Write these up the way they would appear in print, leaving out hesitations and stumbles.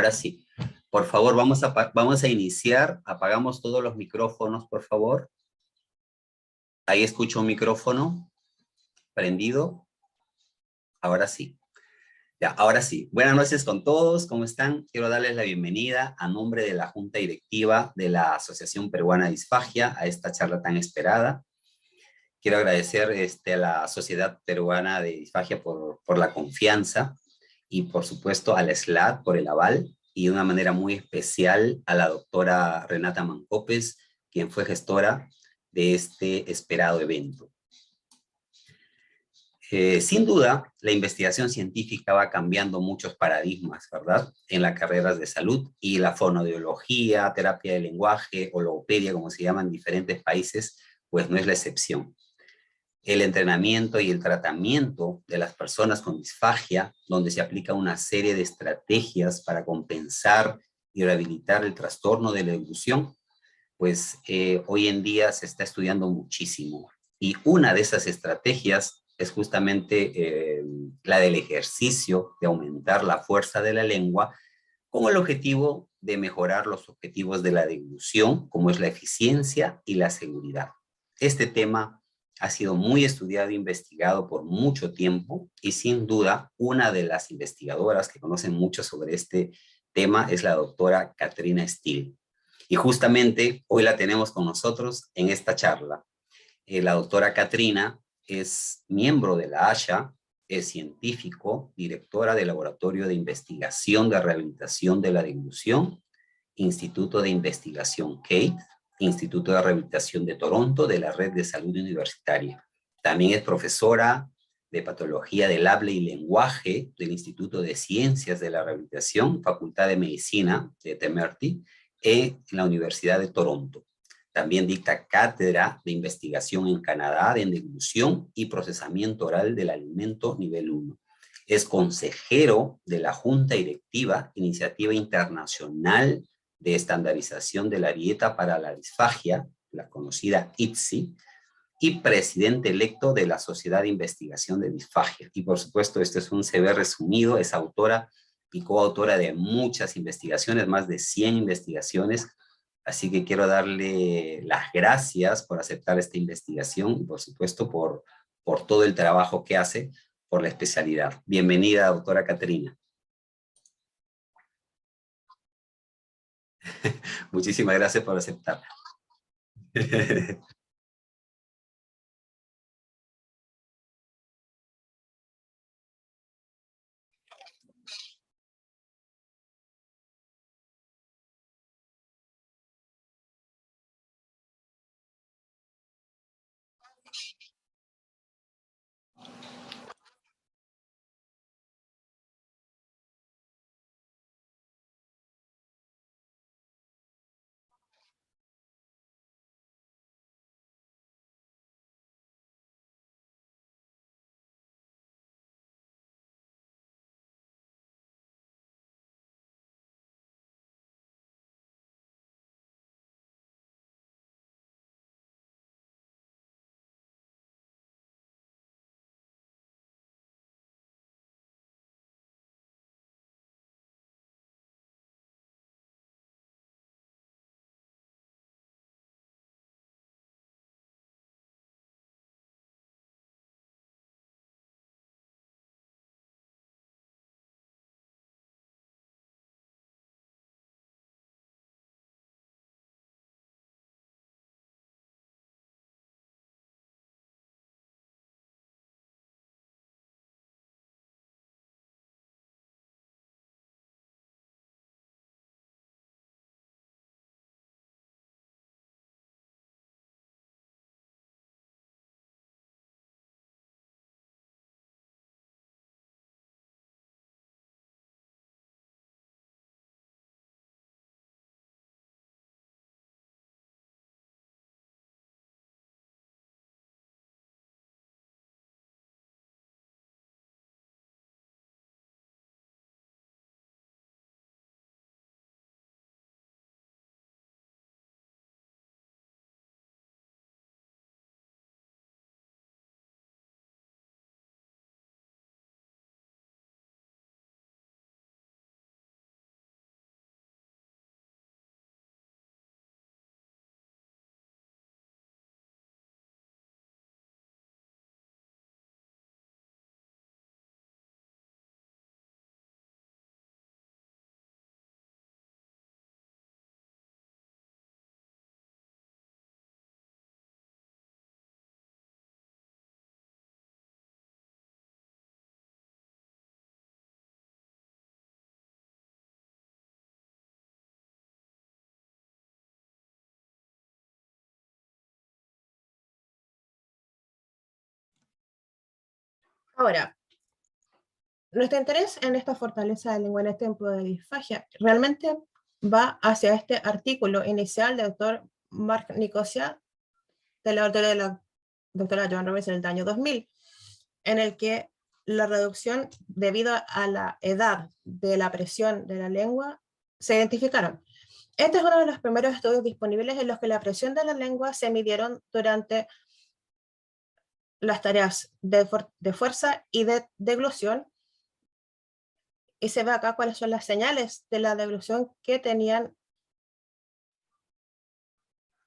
Ahora sí. Por favor, vamos a iniciar. Apagamos todos los micrófonos, por favor. Ahí escucho un micrófono prendido. Ahora sí. Ya, ahora sí. Buenas noches con todos. ¿Cómo están? Quiero darles la bienvenida a nombre de la Junta Directiva de la Asociación Peruana de Disfagia a esta charla tan esperada. Quiero agradecer a la Sociedad Peruana de Disfagia por la confianza y, por supuesto, a la SLAD por el aval y de una manera muy especial a la doctora Renata Mancopes, quien fue gestora de este esperado evento. Sin duda, la investigación científica va cambiando muchos paradigmas, ¿verdad? En las carreras de salud y la fonoaudiología, terapia de lenguaje o logopedia, como se llama en diferentes países, pues no es la excepción. El entrenamiento y el tratamiento de las personas con disfagia, donde se aplica una serie de estrategias para compensar y rehabilitar el trastorno de la deglución, pues hoy en día se está estudiando muchísimo. Y una de esas estrategias es justamente la del ejercicio, de aumentar la fuerza de la lengua, con el objetivo de mejorar los objetivos de la deglución, como es la eficiencia y la seguridad. Este tema ha sido muy estudiado e investigado por mucho tiempo y sin duda una de las investigadoras que conocen mucho sobre este tema es la doctora Katrina Steele. Y justamente hoy la tenemos con nosotros en esta charla. La doctora Katrina es miembro de la ASHA, es científico, directora del Laboratorio de Investigación de Rehabilitación de la Deglución, Instituto de Investigación Kate, Instituto de Rehabilitación de Toronto, de la Red de Salud Universitaria. También es profesora de Patología del Habla y Lenguaje del Instituto de Ciencias de la Rehabilitación, Facultad de Medicina de Temerty, en la Universidad de Toronto. También dicta cátedra de investigación en Canadá de deglución y procesamiento oral del alimento nivel 1. Es consejero de la Junta Directiva, Iniciativa Internacional de Estandarización de la Dieta para la Disfagia, la conocida ITSI, y presidente electo de la Sociedad de Investigación de Disfagia. Y por supuesto, este es un CV resumido, es autora y coautora de muchas investigaciones, más de 100 investigaciones. Así que quiero darle las gracias por aceptar esta investigación y por supuesto por todo el trabajo que hace por la especialidad. Bienvenida, doctora Caterina. Muchísimas gracias por aceptar. Ahora, nuestro interés en esta fortaleza del lenguaje en este tiempo de disfagia realmente va hacia este artículo inicial del doctor Mark Nicosia, de la autora de la doctora Joan Robbins en el año 2000, en el que la reducción debido a la edad de la presión de la lengua se identificaron. Este es uno de los primeros estudios disponibles en los que la presión de la lengua se midieron durante las tareas de fuerza y de deglución, y se ve acá cuáles son las señales de la deglución que tenían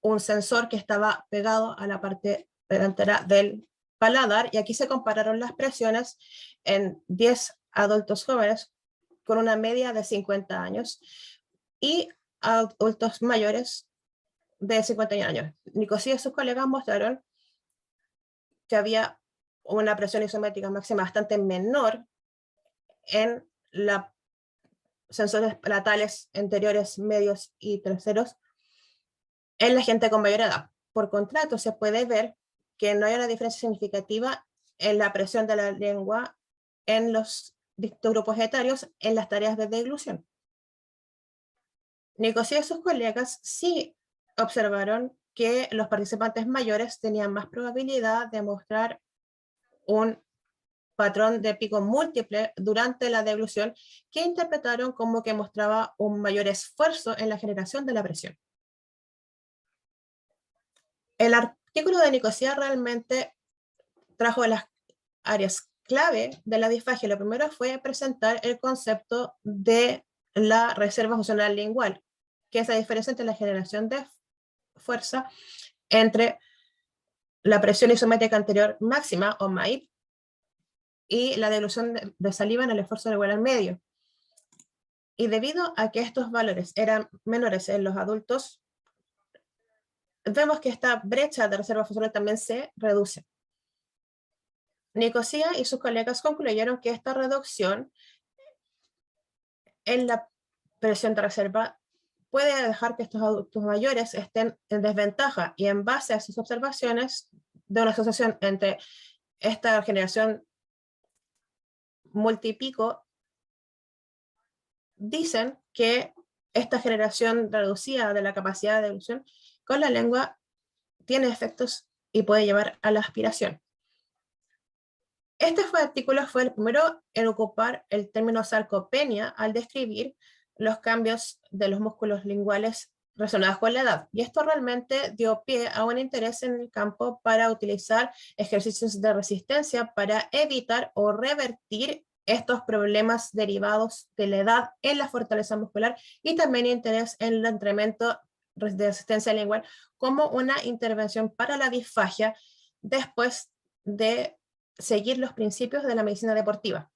un sensor que estaba pegado a la parte delantera del paladar, y aquí se compararon las presiones en 10 adultos jóvenes con una media de 50 años y adultos mayores de 51 años. Nicosia y sus colegas mostraron que había una presión isométrica máxima bastante menor en los sensores palatales anteriores, medios y terceros en la gente con mayor edad. Por contrato, se puede ver que no hay una diferencia significativa en la presión de la lengua en los distintos grupos etarios en las tareas de deglución. Nicosia y sus colegas sí observaron que los participantes mayores tenían más probabilidad de mostrar un patrón de pico múltiple durante la deglución, que interpretaron como que mostraba un mayor esfuerzo en la generación de la presión. El artículo de Nicosia realmente trajo las áreas clave de la disfagia. Lo primero fue presentar el concepto de la reserva funcional lingual, que es la diferencia entre la generación de fuerza entre la presión isométrica anterior máxima, o MAIP, y la deglución de saliva en el esfuerzo de igual al medio. Y debido a que estos valores eran menores en los adultos, vemos que esta brecha de reserva funcional también se reduce. Nicosia y sus colegas concluyeron que esta reducción en la presión de reserva puede dejar que estos adultos mayores estén en desventaja, y en base a sus observaciones de una asociación entre esta generación multipico, dicen que esta generación reducida de la capacidad de deglución con la lengua tiene efectos y puede llevar a la aspiración. Este artículo fue el primero en ocupar el término sarcopenia al describir los cambios de los músculos linguales relacionados con la edad. Y esto realmente dio pie a un interés en el campo para utilizar ejercicios de resistencia para evitar o revertir estos problemas derivados de la edad en la fortaleza muscular, y también interés en el entrenamiento de resistencia lingual como una intervención para la disfagia después de seguir los principios de la medicina deportiva.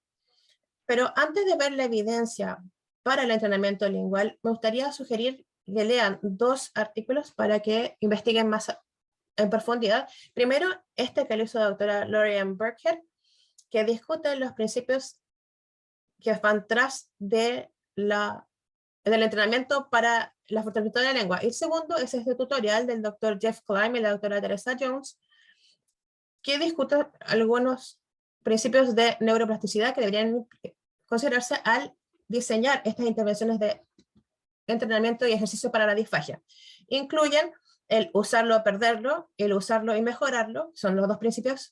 Pero antes de ver la evidencia para el entrenamiento lingual, me gustaría sugerir que lean dos artículos para que investiguen más en profundidad. Primero, este que lo hizo la doctora Lorian Burkhead, que discute los principios que van tras del entrenamiento para la fortaleza de la lengua. Y el segundo es este tutorial del doctor Jeff Klein y la doctora Teresa Jones, que discute algunos principios de neuroplasticidad que deberían considerarse al diseñar estas intervenciones de entrenamiento y ejercicio para la disfagia. Incluyen el usarlo o perderlo, el usarlo y mejorarlo, son los dos principios,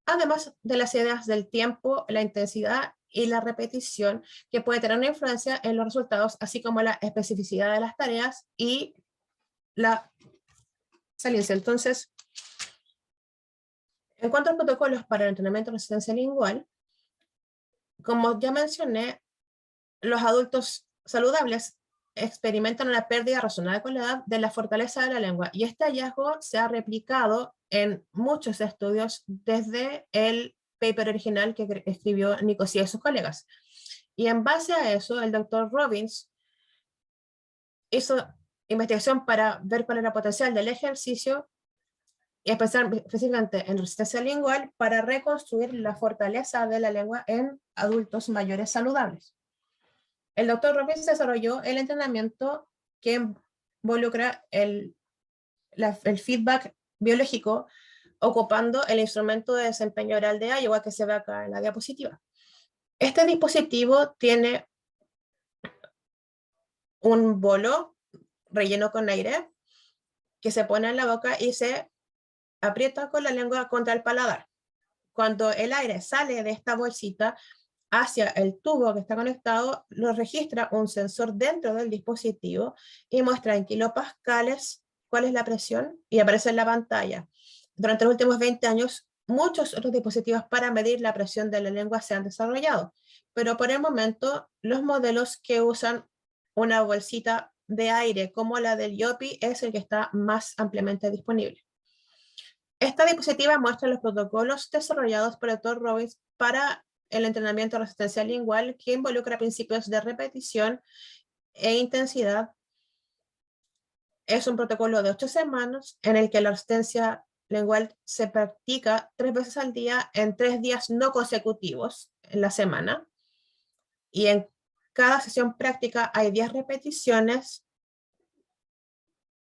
además de las ideas del tiempo, la intensidad y la repetición, que puede tener una influencia en los resultados, así como la especificidad de las tareas y la saliencia. Entonces, en cuanto a protocolos para el entrenamiento de resistencia lingual, como ya mencioné, los adultos saludables experimentan una pérdida razonable con la edad de la fortaleza de la lengua, y este hallazgo se ha replicado en muchos estudios desde el paper original que escribió Nicosia y sus colegas. Y en base a eso, el doctor Robbins hizo investigación para ver cuál era el potencial del ejercicio, y específicamente en resistencia lingual, para reconstruir la fortaleza de la lengua en adultos mayores saludables. El doctor Robbins desarrolló el entrenamiento que involucra el feedback biológico ocupando el instrumento de desempeño oral de Iowa que se ve acá en la diapositiva. Este dispositivo tiene un bolo relleno con aire que se pone en la boca y se aprieta con la lengua contra el paladar. Cuando el aire sale de esta bolsita hacia el tubo que está conectado, lo registra un sensor dentro del dispositivo y muestra en kilopascales cuál es la presión y aparece en la pantalla. Durante los últimos 20 años, muchos otros dispositivos para medir la presión de la lengua se han desarrollado, pero por el momento los modelos que usan una bolsita de aire como la del IOPI es el que está más ampliamente disponible. Esta diapositiva muestra los protocolos desarrollados por el Dr. Robbins para el entrenamiento de resistencia lingual que involucra principios de repetición e intensidad. Es un protocolo de 8 semanas en el que la resistencia lingual se practica 3 veces al día en 3 días no consecutivos en la semana. Y en cada sesión práctica hay 10 repeticiones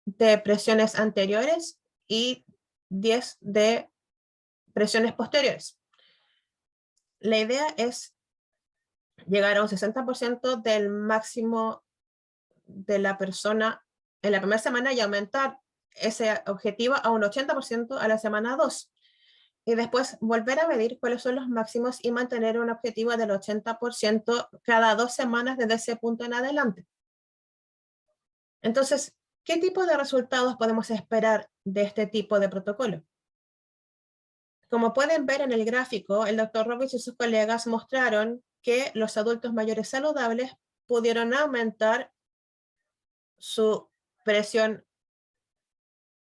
de presiones anteriores y 10 de presiones posteriores. La idea es llegar a un 60% del máximo de la persona en la primera semana y aumentar ese objetivo a un 80% a la semana 2. Y después volver a medir cuáles son los máximos y mantener un objetivo del 80% cada 2 semanas desde ese punto en adelante. Entonces, ¿qué tipo de resultados podemos esperar de este tipo de protocolo? Como pueden ver en el gráfico, el Dr. Robbins y sus colegas mostraron que los adultos mayores saludables pudieron aumentar su presión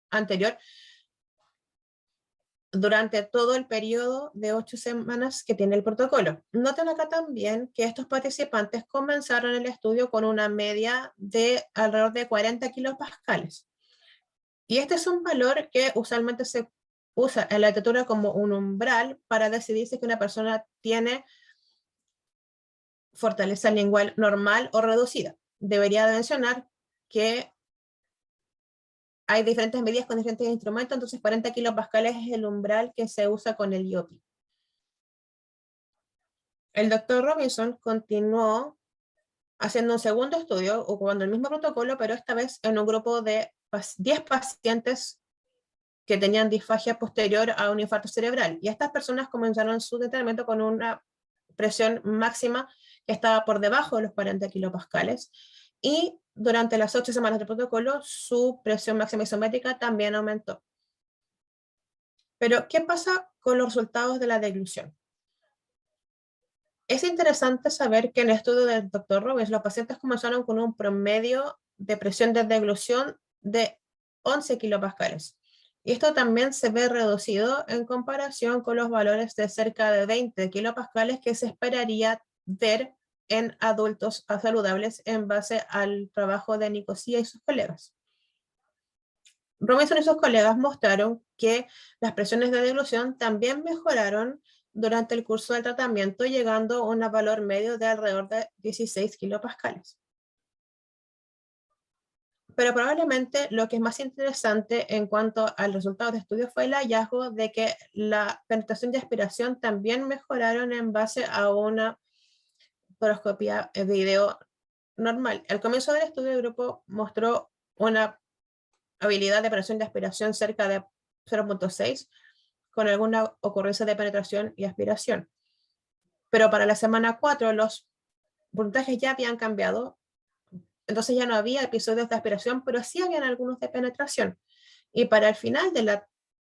anterior durante todo el periodo de 8 semanas que tiene el protocolo. Noten acá también que estos participantes comenzaron el estudio con una media de alrededor de 40 kilopascales. Y este es un valor que usualmente se usa en la literatura como un umbral para decidir si una persona tiene fortaleza lingual normal o reducida. Debería de mencionar que hay diferentes medidas con diferentes instrumentos, entonces 40 kilopascales es el umbral que se usa con el IOPI. El doctor Robinson continuó haciendo un segundo estudio, ocupando el mismo protocolo, pero esta vez en un grupo de 10 pacientes que tenían disfagia posterior a un infarto cerebral. Y estas personas comenzaron su tratamiento con una presión máxima que estaba por debajo de los 40 kilopascales. Y durante las 8 semanas del protocolo, su presión máxima isométrica también aumentó. Pero, ¿qué pasa con los resultados de la deglución? Es interesante saber que en el estudio del Dr. Robbins, los pacientes comenzaron con un promedio de presión de deglución de 11 kilopascales. Y esto también se ve reducido en comparación con los valores de cerca de 20 kilopascales que se esperaría ver en adultos saludables en base al trabajo de Nicosia y sus colegas. Robinson y sus colegas mostraron que las presiones de deglución también mejoraron durante el curso del tratamiento, llegando a un valor medio de alrededor de 16 kilopascales. Pero probablemente lo que es más interesante en cuanto al resultado de estudio fue el hallazgo de que la penetración y aspiración también mejoraron en base a una poroscopía video normal. Al comienzo del estudio, el grupo mostró una habilidad de penetración y aspiración cerca de 0.6, con alguna ocurrencia de penetración y aspiración. Pero para la semana 4 los puntajes ya habían cambiado, entonces ya no había episodios de aspiración, pero sí habían algunos de penetración. Y para el final del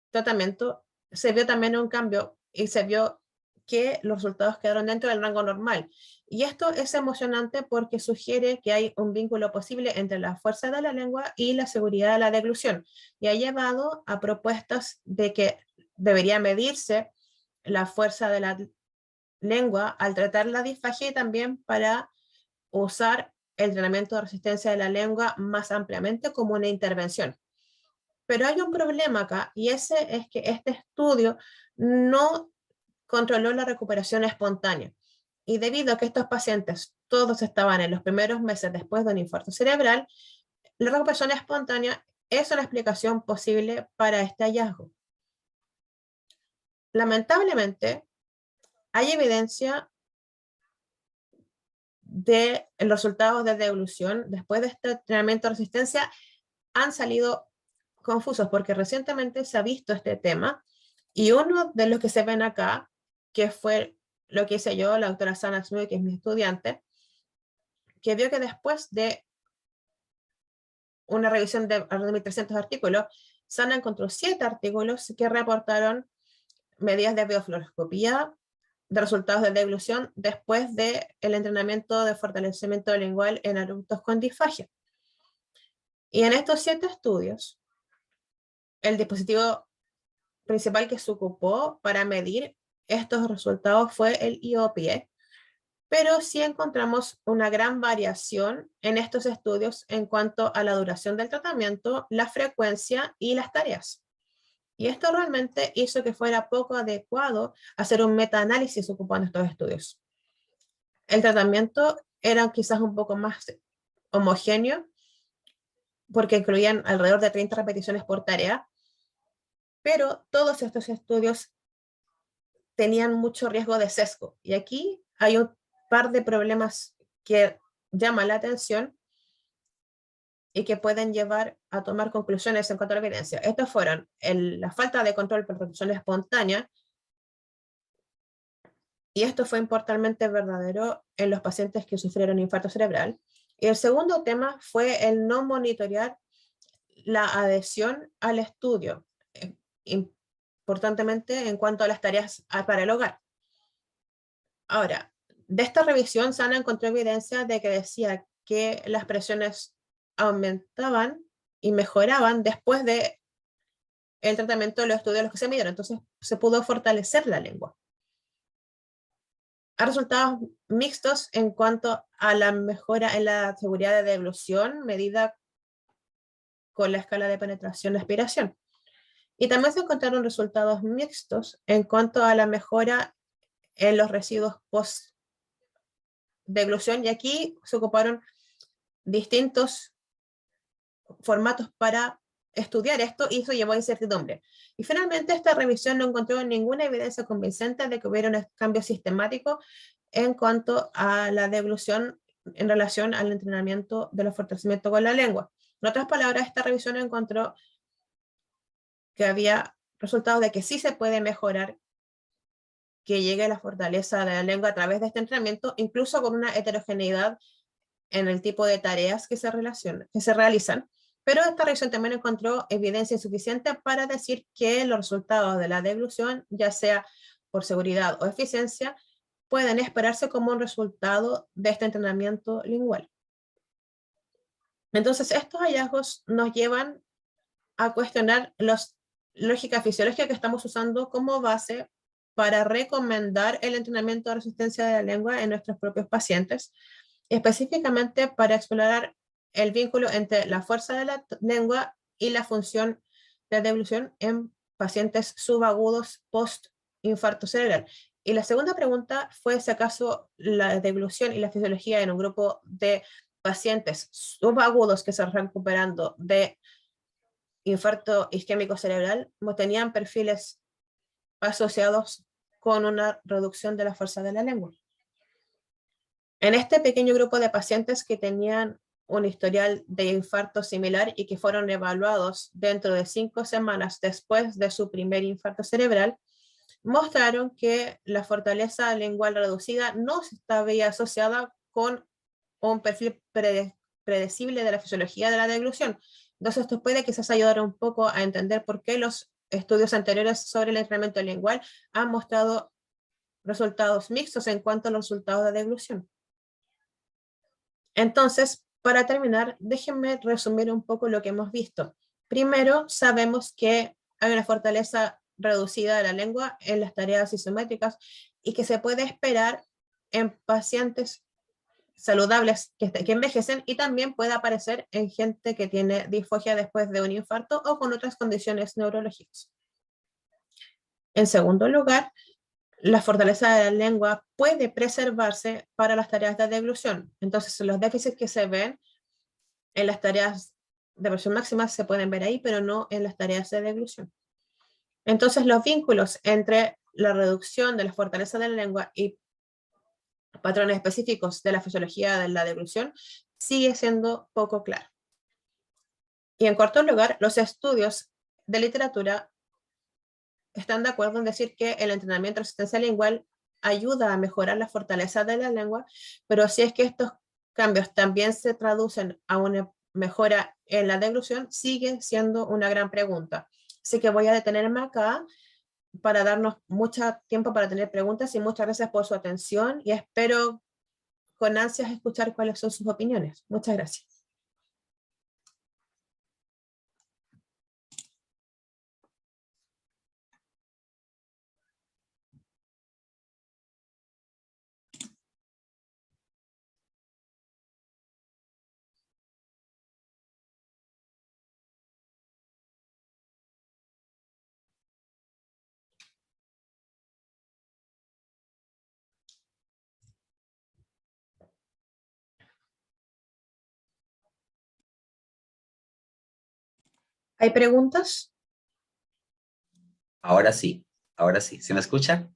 tratamiento se vio también un cambio y se vio que los resultados quedaron dentro del rango normal. Y esto es emocionante porque sugiere que hay un vínculo posible entre la fuerza de la lengua y la seguridad de la deglución. Y ha llevado a propuestas de que debería medirse la fuerza de la lengua al tratar la disfagia y también para usar el entrenamiento de resistencia de la lengua más ampliamente como una intervención. Pero hay un problema acá, y ese es que este estudio no controló la recuperación espontánea. Y debido a que estos pacientes todos estaban en los primeros meses después de un infarto cerebral, la recuperación espontánea es una explicación posible para este hallazgo. lamentablemente, hay evidencia de los resultados de devolución después de este entrenamiento de resistencia han salido confusos porque recientemente se ha visto este tema y uno de los que se ven acá, que fue lo que hice yo, la doctora Sana Smith, que es mi estudiante, que vio que después de una revisión de 1.300 artículos, Sana encontró 7 artículos que reportaron medidas de biofluoroscopía de resultados de devolución después del entrenamiento de fortalecimiento lingual en adultos con disfagia. Y en estos 7 estudios, el dispositivo principal que se ocupó para medir estos resultados fue el IOPE, pero sí encontramos una gran variación en estos estudios en cuanto a la duración del tratamiento, la frecuencia y las tareas. Y esto realmente hizo que fuera poco adecuado hacer un metaanálisis ocupando estos estudios. El tratamiento era quizás un poco más homogéneo, porque incluían alrededor de 30 repeticiones por tarea, pero todos estos estudios tenían mucho riesgo de sesgo. Y aquí hay un par de problemas que llaman la atención y que pueden llevar a tomar conclusiones en cuanto a la evidencia. Estos fueron la falta de control por reducción espontánea, y esto fue importantemente verdadero en los pacientes que sufrieron infarto cerebral. Y el segundo tema fue el no monitorear la adhesión al estudio, importantemente en cuanto a las tareas para el hogar. Ahora, de esta revisión, Sana encontró evidencia de que decía que las presiones aumentaban y mejoraban después de el tratamiento de los estudios los que se midieron. Entonces, se pudo fortalecer la lengua. Hay resultados mixtos en cuanto a la mejora en la seguridad de deglución medida con la escala de penetración de aspiración. Y también se encontraron resultados mixtos en cuanto a la mejora en los residuos post-deglución, y aquí se ocuparon distintos formatos para estudiar esto, y eso llevó a incertidumbre. Y finalmente esta revisión no encontró ninguna evidencia convincente de que hubiera un cambio sistemático en cuanto a la deglución en relación al entrenamiento del fortalecimiento con la lengua. En otras palabras, esta revisión encontró que había resultados de que sí se puede mejorar que llegue a la fortaleza de la lengua a través de este entrenamiento, incluso con una heterogeneidad en el tipo de tareas que se realizan. Pero esta revisión también encontró evidencia insuficiente para decir que los resultados de la deglución, ya sea por seguridad o eficiencia, pueden esperarse como un resultado de este entrenamiento lingual. Entonces, estos hallazgos nos llevan a cuestionar las lógicas fisiológicas que estamos usando como base para recomendar el entrenamiento de resistencia de la lengua en nuestros propios pacientes, específicamente para explorar el vínculo entre la fuerza de la lengua y la función de deglución en pacientes subagudos post-infarto cerebral. Y la segunda pregunta fue si acaso la deglución y la fisiología en un grupo de pacientes subagudos que se están recuperando de infarto isquémico cerebral tenían perfiles asociados con una reducción de la fuerza de la lengua. En este pequeño grupo de pacientes que tenían un historial de infarto similar y que fueron evaluados dentro de 5 semanas después de su primer infarto cerebral, mostraron que la fortaleza lingual reducida no estaba asociada con un perfil predecible de la fisiología de la deglución. Entonces, esto puede quizás ayudar un poco a entender por qué los estudios anteriores sobre el entrenamiento lingual han mostrado resultados mixtos en cuanto a los resultados de deglución. Entonces, para terminar, déjenme resumir un poco lo que hemos visto. Primero, sabemos que hay una fortaleza reducida de la lengua en las tareas isométricas y que se puede esperar en pacientes saludables que envejecen, y también puede aparecer en gente que tiene disfagia después de un infarto o con otras condiciones neurológicas. En segundo lugar, la fortaleza de la lengua puede preservarse para las tareas de deglución. Entonces, los déficits que se ven en las tareas de versión máxima se pueden ver ahí, pero no en las tareas de deglución. Entonces, los vínculos entre la reducción de la fortaleza de la lengua y patrones específicos de la fisiología de la deglución sigue siendo poco claro. Y en cuarto lugar, los estudios de literatura están de acuerdo en decir que el entrenamiento de resistencia lingual ayuda a mejorar la fortaleza de la lengua, pero si es que estos cambios también se traducen a una mejora en la deglución, sigue siendo una gran pregunta. Así que voy a detenerme acá para darnos mucho tiempo para tener preguntas y muchas gracias por su atención y espero con ansias escuchar cuáles son sus opiniones. Muchas gracias. ¿Hay preguntas? Ahora sí, ahora sí. ¿Se me escucha?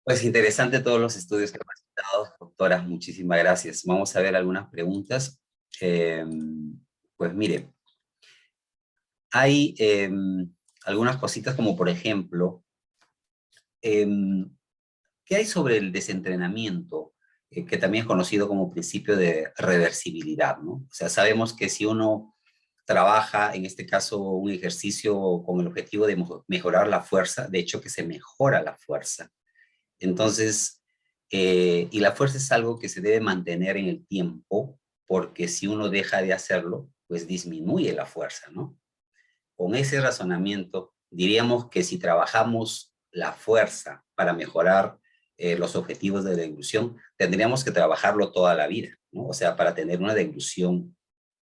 Pues interesante todos los estudios que han presentado, doctora. Muchísimas gracias. Vamos a ver algunas preguntas. Eh, pues mire, hay algunas cositas como por ejemplo, ¿qué hay sobre el desentrenamiento? Que también es conocido como principio de reversibilidad, ¿no? O sea, sabemos que si uno trabaja, en este caso, un ejercicio con el objetivo de mejorar la fuerza, de hecho que se mejora la fuerza. Entonces, y la fuerza es algo que se debe mantener en el tiempo, porque si uno deja de hacerlo, pues disminuye la fuerza, ¿no? Con ese razonamiento, diríamos que si trabajamos la fuerza para mejorar los objetivos de deglución, tendríamos que trabajarlo toda la vida, ¿no? O sea, para tener una deglución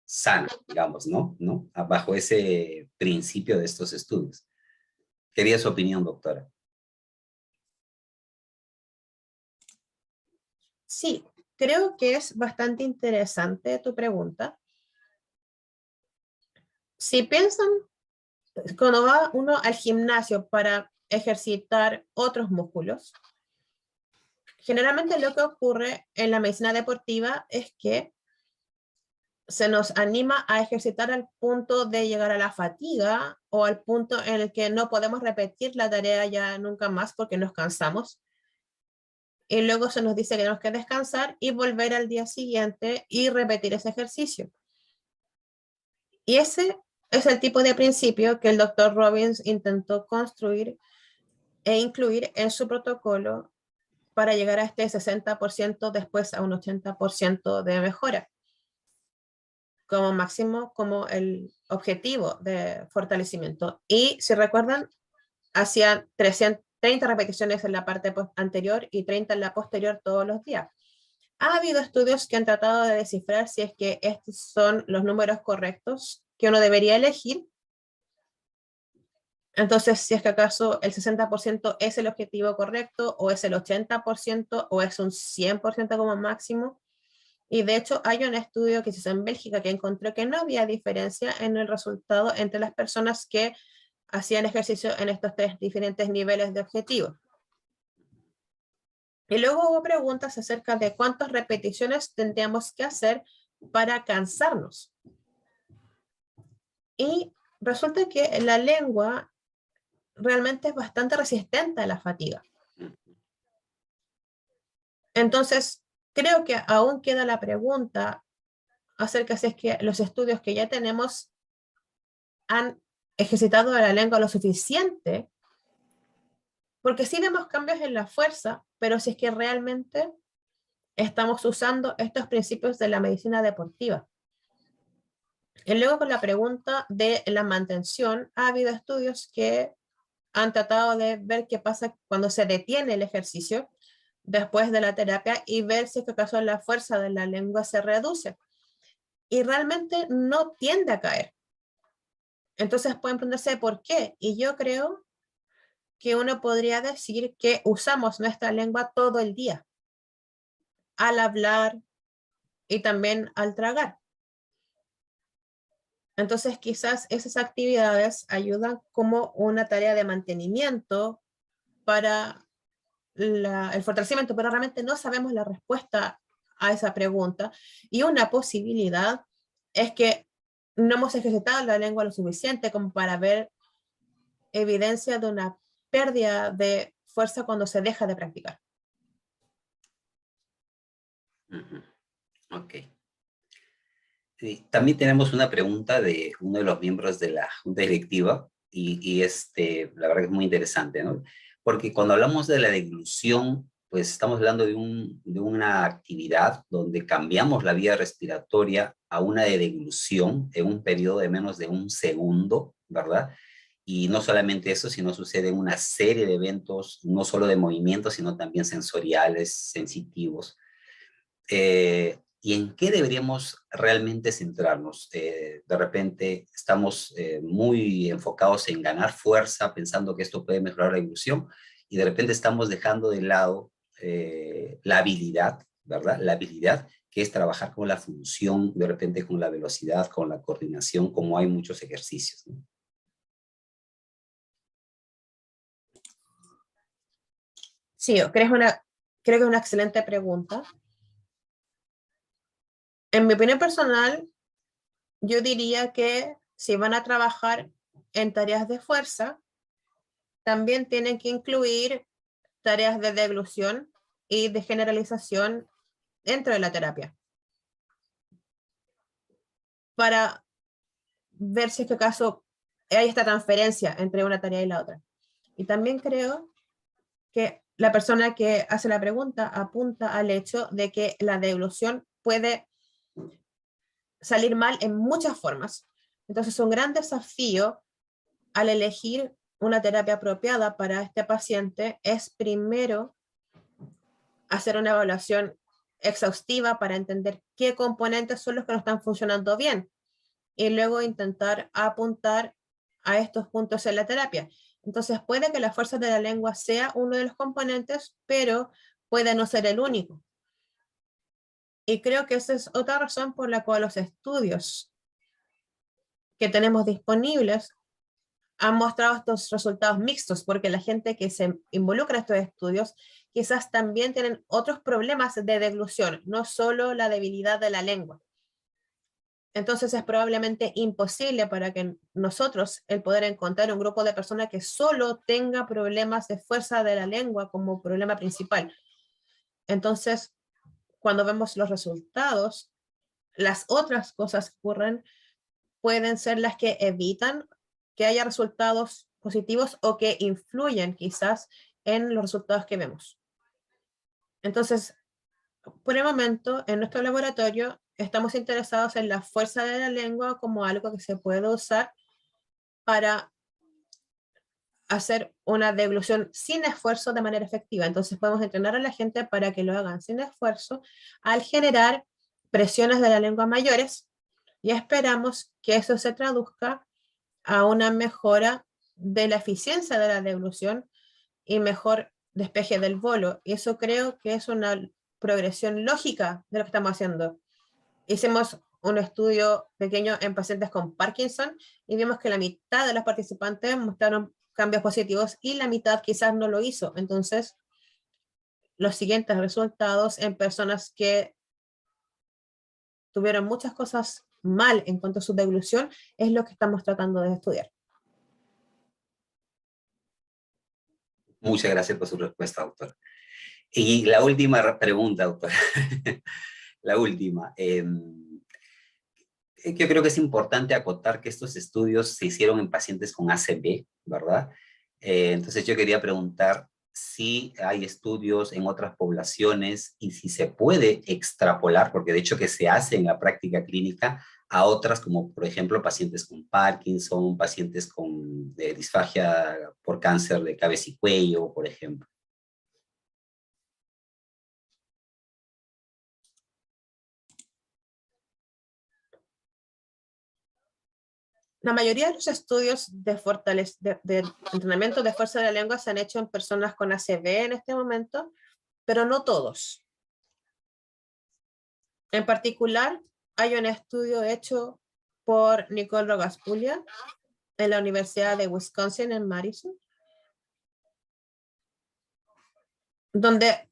sana, digamos, ¿no? Bajo ese principio de estos estudios. Quería su opinión, doctora. Sí, creo que es bastante interesante tu pregunta. Si piensan, cuando va uno al gimnasio para ejercitar otros músculos, generalmente lo que ocurre en la medicina deportiva es que se nos anima a ejercitar al punto de llegar a la fatiga o al punto en el que no podemos repetir la tarea ya nunca más porque nos cansamos. Y luego se nos dice que tenemos que descansar y volver al día siguiente y repetir ese ejercicio. Y ese es el tipo de principio que el doctor Robbins intentó construir e incluir en su protocolo para llegar a este 60%, después a un 80% de mejora, como máximo, como el objetivo de fortalecimiento. Y si recuerdan, hacían 330 repeticiones en la parte anterior y 30 en la posterior todos los días. Ha habido estudios que han tratado de descifrar si es que estos son los números correctos que uno debería elegir. Entonces, si es que acaso el 60% es el objetivo correcto, o es el 80%, o es un 100% como máximo. Y de hecho, hay un estudio que se hizo en Bélgica que encontró que no había diferencia en el resultado entre las personas que hacían ejercicio en estos tres diferentes niveles de objetivo. Y luego hubo preguntas acerca de cuántas repeticiones tendríamos que hacer para cansarnos. Y resulta que la lengua realmente es bastante resistente a la fatiga. Entonces, creo que aún queda la pregunta acerca de si es que los estudios que ya tenemos han ejercitado la lengua lo suficiente, porque sí vemos cambios en la fuerza, pero si es que realmente estamos usando estos principios de la medicina deportiva. Y luego con la pregunta de la mantención, ha habido estudios que han tratado de ver qué pasa cuando se detiene el ejercicio después de la terapia y ver si es que acaso la fuerza de la lengua se reduce. Y realmente no tiende a caer. Entonces pueden preguntarse por qué. Y yo creo que uno podría decir que usamos nuestra lengua todo el día, al hablar y también al tragar. Entonces quizás esas actividades ayudan como una tarea de mantenimiento para el fortalecimiento, pero realmente no sabemos la respuesta a esa pregunta. Y una posibilidad es que no hemos ejercitado la lengua lo suficiente como para ver evidencia de una pérdida de fuerza cuando se deja de practicar. Ok. Sí, también tenemos una pregunta de uno de los miembros de la junta directiva y la verdad que es muy interesante, ¿no? Porque cuando hablamos de la deglución, pues estamos hablando de una actividad donde cambiamos la vía respiratoria a una de deglución en un periodo de menos de un segundo, ¿verdad? Y no solamente eso, sino sucede en una serie de eventos, no solo de movimientos, sino también sensoriales, sensitivos. ¿Y en qué deberíamos realmente centrarnos? De repente estamos muy enfocados en ganar fuerza, pensando que esto puede mejorar la ilusión, y de repente estamos dejando de lado la habilidad, ¿verdad? La habilidad que es trabajar con la función, de repente con la velocidad, con la coordinación, como hay muchos ejercicios, ¿no? Sí, creo que es una excelente pregunta. En mi opinión personal, yo diría que si van a trabajar en tareas de fuerza, también tienen que incluir tareas de deglución y de generalización dentro de la terapia, para ver si es que acaso hay esta transferencia entre una tarea y la otra. Y también creo que la persona que hace la pregunta apunta al hecho de que la deglución puede salir mal en muchas formas. Entonces, un gran desafío al elegir una terapia apropiada para este paciente es primero hacer una evaluación exhaustiva para entender qué componentes son los que no están funcionando bien y luego intentar apuntar a estos puntos en la terapia. Entonces puede que la fuerza de la lengua sea uno de los componentes, pero puede no ser el único. Y creo que esa es otra razón por la cual los estudios que tenemos disponibles han mostrado estos resultados mixtos, porque la gente que se involucra en estos estudios quizás también tienen otros problemas de deglución, no solo la debilidad de la lengua. Entonces es probablemente imposible para que nosotros el poder encontrar un grupo de personas que solo tenga problemas de fuerza de la lengua como problema principal. Entonces, cuando vemos los resultados, las otras cosas que ocurren pueden ser las que evitan que haya resultados positivos o que influyen quizás en los resultados que vemos. Entonces, por el momento, en nuestro laboratorio, estamos interesados en la fuerza de la lengua como algo que se puede usar para hacer una deglución sin esfuerzo de manera efectiva. Entonces podemos entrenar a la gente para que lo hagan sin esfuerzo al generar presiones de la lengua mayores y esperamos que eso se traduzca a una mejora de la eficiencia de la deglución y mejor despeje del bolo. Y eso creo que es una progresión lógica de lo que estamos haciendo. Hicimos un estudio pequeño en pacientes con Parkinson y vimos que la mitad de los participantes mostraron cambios positivos y la mitad quizás no lo hizo. Entonces, los siguientes resultados en personas que tuvieron muchas cosas mal en cuanto a su deglución es lo que estamos tratando de estudiar. Muchas gracias por su respuesta, doctor. Y la última pregunta, doctor. La última. Yo creo que es importante acotar que estos estudios se hicieron en pacientes con ACV, ¿verdad? Entonces yo quería preguntar si hay estudios en otras poblaciones y si se puede extrapolar, porque de hecho que se hace en la práctica clínica, a otras como por ejemplo pacientes con Parkinson, pacientes con disfagia por cáncer de cabeza y cuello, por ejemplo. La mayoría de los estudios de entrenamiento de fuerza de la lengua se han hecho en personas con ACV en este momento, pero no todos. En particular, hay un estudio hecho por Nicole Rogaspulia en la Universidad de Wisconsin en Madison, donde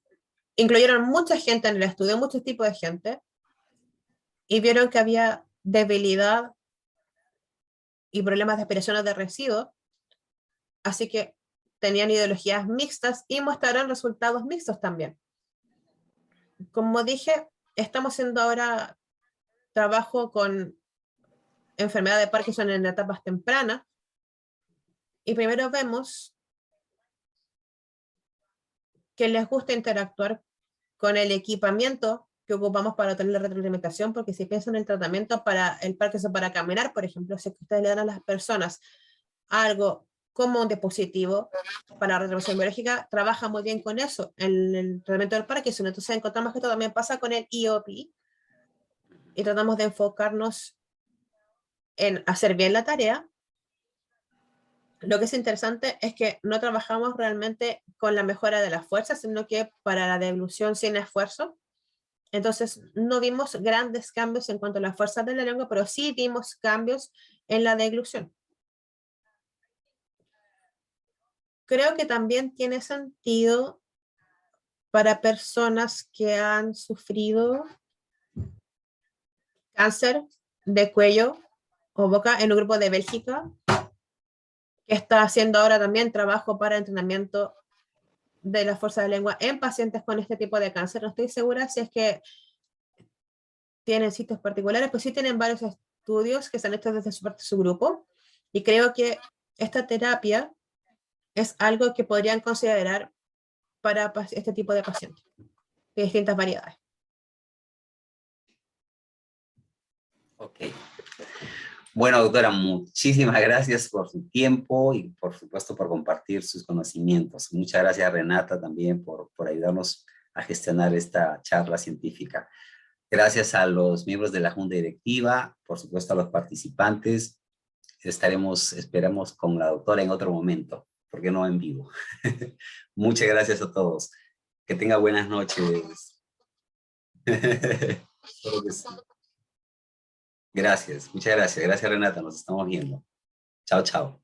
incluyeron mucha gente en el estudio, muchos tipos de gente, y vieron que había debilidad y problemas de aspiración de residuos, así que tenían ideologías mixtas y mostraron resultados mixtos también. Como dije, estamos haciendo ahora trabajo con enfermedad de Parkinson en etapas tempranas, y primero vemos que les gusta interactuar con el equipamiento que ocupamos para tener la retroalimentación, porque si piensan en el tratamiento para el Parkinson para caminar, por ejemplo, si ustedes le dan a las personas algo como un dispositivo para la retroalimentación biológica, trabaja muy bien con eso en el tratamiento del Parkinson. Entonces encontramos que esto también pasa con el EOP, y tratamos de enfocarnos en hacer bien la tarea. Lo que es interesante es que no trabajamos realmente con la mejora de la fuerza, sino que para la devolución sin esfuerzo. Entonces, no vimos grandes cambios en cuanto a la fuerza de la lengua, pero sí vimos cambios en la deglución. Creo que también tiene sentido para personas que han sufrido cáncer de cuello o boca en un grupo de Bélgica, que está haciendo ahora también trabajo para entrenamiento de la fuerza de lengua en pacientes con este tipo de cáncer. No estoy segura si es que tienen sitios particulares, pero sí tienen varios estudios que se han hecho desde su grupo, y creo que esta terapia es algo que podrían considerar para este tipo de pacientes, de distintas variedades. Ok. Bueno, doctora, muchísimas gracias por su tiempo y por supuesto por compartir sus conocimientos. Muchas gracias, Renata, también por ayudarnos a gestionar esta charla científica. Gracias a los miembros de la Junta Directiva, por supuesto a los participantes. Esperamos con la doctora en otro momento, porque no en vivo. Muchas gracias a todos. Que tenga buenas noches. Gracias, muchas gracias. Gracias, Renata, nos estamos viendo. Chao, chao.